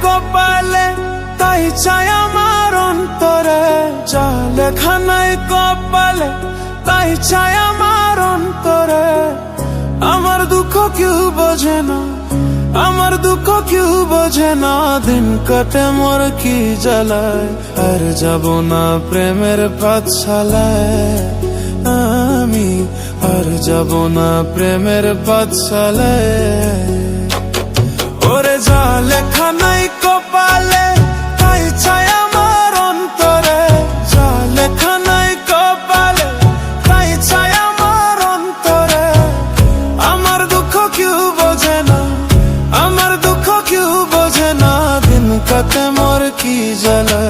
কপালে তাই চাই আমার অন্তরে, যা লেখা নাই কপালে তাই চাই আমার অন্তরে। আমার দুঃখ কেউ বোঝে না, আমার দুঃখ কেউ বোঝে না, দিন কাটে মোর কি জ্বালায়। আর যাব না প্রেমের পাঠশালায় আমি, আর যাব না প্রেমের পাঠশালায়। ওরে যা লেখা নাই কপালে তাই চাই আমার অন্তরে, যা লেখা নাই কপালে তাই চাই আমার অন্তরে। আমার দুঃখ কেউ বোঝে না, আমার দুঃখ কেউ বোঝে না, দিন কাটে মোর কি জ্বালা।